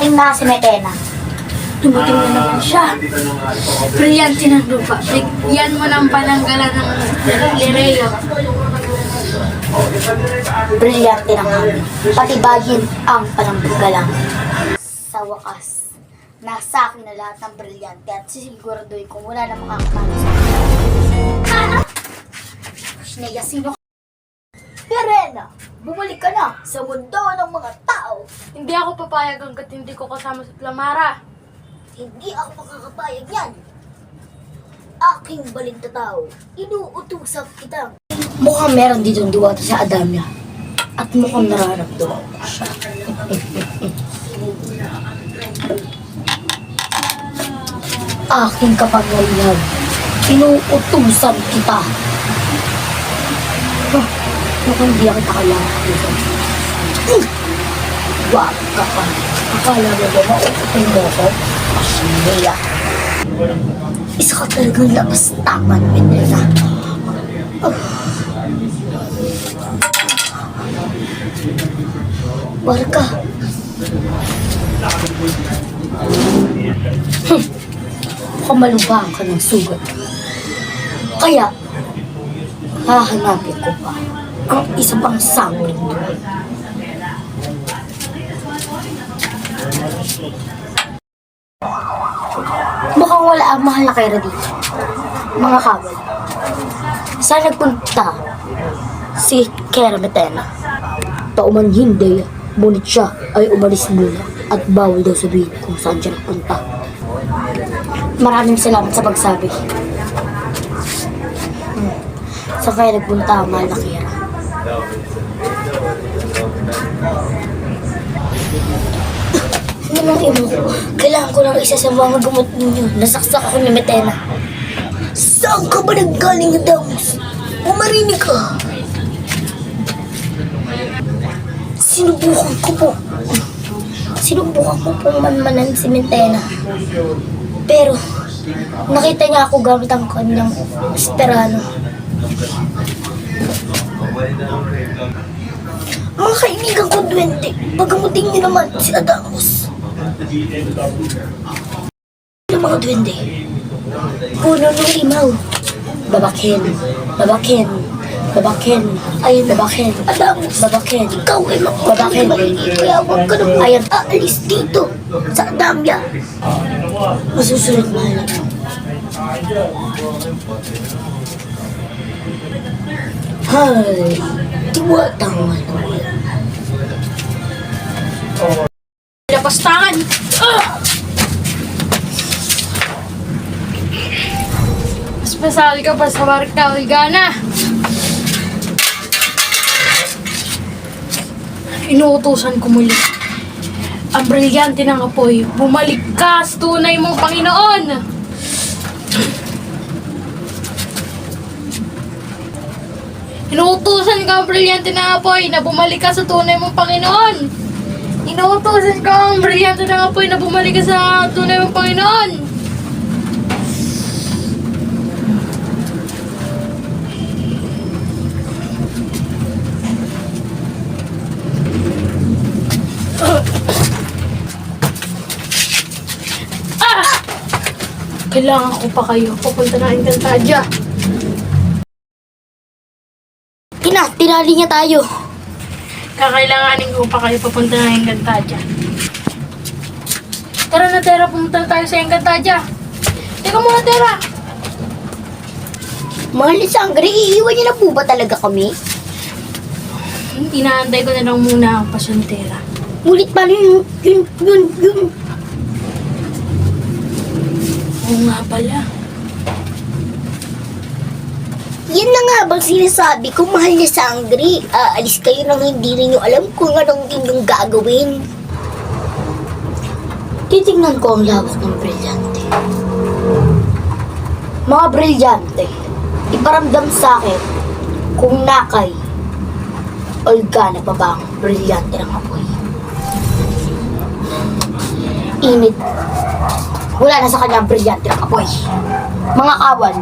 Dumating na si Metena. Dumating na naman siya. Brilyante ng lupa. Bigyan mo ng pananggalan ng Lireo. Brilyante ng hangin. Patibagin ang pananggalang. Sa wakas, nasa akin na lahat ng brilyante at sisiguraduhin kung wala na makakatalo sa akin. Sineya, sino ka? Perena, bumalik ka na sa mundo ng mga tao. Hindi ako papayag hanggat hindi ko kasama si Flamara. Hindi ako makakapayag yan. Aking baling na tao, inuutusan kita. Mukhang meron ditong duwata sa Adamya. At mukhang nararamdaman ko siya. Aking kapangyarihan, inuutusan kita. Mukhang hindi kita kailangan. Wag ka pa. Akala mo ba mauutin mo ko? Sineya. Isa ka talagang lapastangan, Metena. Barka. Mukhang malubhaan ka ng sugat. Kaya, hahanapin ko pa ang isa pang sangre doon. Mukhang wala ang mahal na kaya dito. Mga kabal. Saan nagpunta si Kera Metena? Pauman hindi, ngunit siya ay umalis muna at bawal daw sabihin kung saan siya nagpunta. Maraming salamat sa pagsabi. Saan kaya nagpunta ang mahal na Kera? Namang imo, kailangan ko ng isa sa mga gamot ninyo. Nasaksak ako ni Metena. Saan ka ba naggaling, Adamus? Umarinig ka. Sinubukan ko pong manmanan si Metena. Pero, nakita niya ako gamit ang kanyang esperano. Mga kaibigan ko, Duwende, pagamutin niyo naman si Adamus. Ang mga duwende, puno ng limaw. Babakin, babakin, babakin, ayun, babakin, Adamus, babakin, ikaw ay babakin, kaya huwag ka nang ayan aalis dito sa Adamya. Masusunod, mahal. Hay, tiwatang mahal. Lapastangan! Mas pasali ka pa sa barka, Olgana! Inuutusan ko muli. Ang brilyante ng apoy, bumalik ka sa tunay mong Panginoon! Inuutusan ka ang brilyante ng apoy na bumalik ka sa tunay mong Panginoon! Inuutosan ko ang brilyante ng apoy na bumalik ka sa tunay mong Panginoon! Kailangan ko pa kayo. Pupunta na Encantadia. Tinali niya tayo. Kakailanganin ko pa kayo papunta na Encantadia. Tara na, Tera. Pumunta na tayo sa Encantadia. Teka muna, Tera. Mahal ni Sangre, iiwan niya na po ba talaga kami? Inaantay ko na lang muna ang pasyon, Tera. Ngunit paano yun? Oo nga pala. Yan na nga bang sinasabi ko, mahal ni Sangre. Aalis kayo nang hindi ninyo alam kung anong inyong gagawin. Titingnan ko ang lawak ng brilyante. Mga brilyante, iparamdam sa akin kung nakay Olgana pa ba ang brilyante ng apoy. Init. Wala na sa kanya ang brilyante ng apoy. Mga kawan,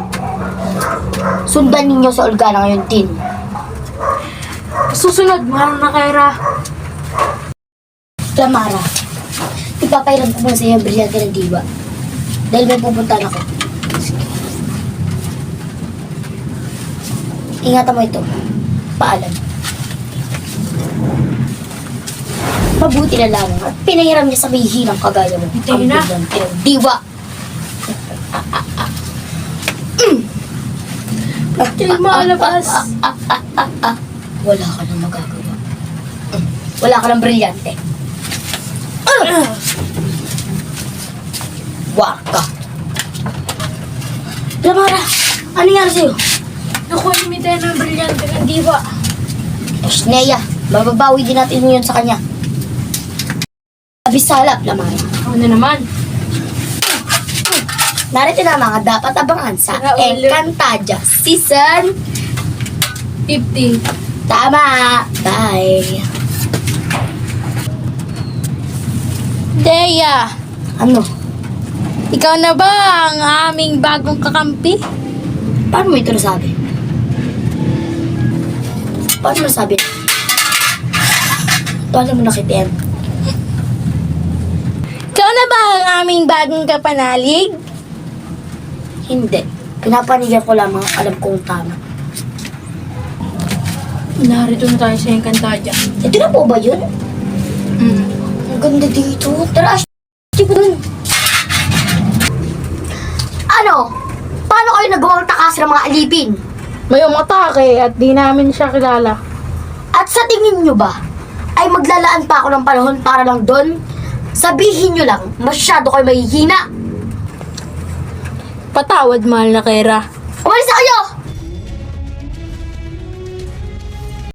sundan ninyo sa Olgana ngayon, Tin. Susunod, mahal na Kera. Flamara, Ipapairam ko muna sa iyo ang brilyante ng diwa. Dahil may pupuntahan ako. Ingatan mo ito. Paalam. Mabuti na lamang at pinahiram niya sa may hinang kagaya mo. Hintayin na. Ang brilyante ng diwa. Hindi malabas. Wala ka nang magagawa. Wala ka nang brilyante. Waka. Lamara, ano nangyari sa'yo? Nakuha ni Mitay ng brilyante ng diwa. Osneya, mababawi din natin yun sa kanya. Abisalap, Lamara. Ano naman? Narito na mga dapat abangan sa Tara, ulit. Encantadia Season 50. Tama! Bye! Deya, Ano? ikaw na ba ang aming bagong kakampi? Paano mo ito nasabi? Paano mo nasabi? Paano mo nakitiyan? Ikaw na ba ang aming bagong kapanalig? Hindi. Pinapanigan ko lamang ang alam kong tama. Narito na tayo sa Encantadia. Ito na po ba yun? Ang ganda dito. Tara, ko dun. Ano? Paano kayo nagawang takas ng mga alipin? May umatake at di namin siya kilala. At sa tingin nyo ba, ay maglalaan pa ako ng panahon para lang doon? Sabihin nyo lang, masyado kayo mahihina. Patawad, mahal na Kera. Umalis na kayo!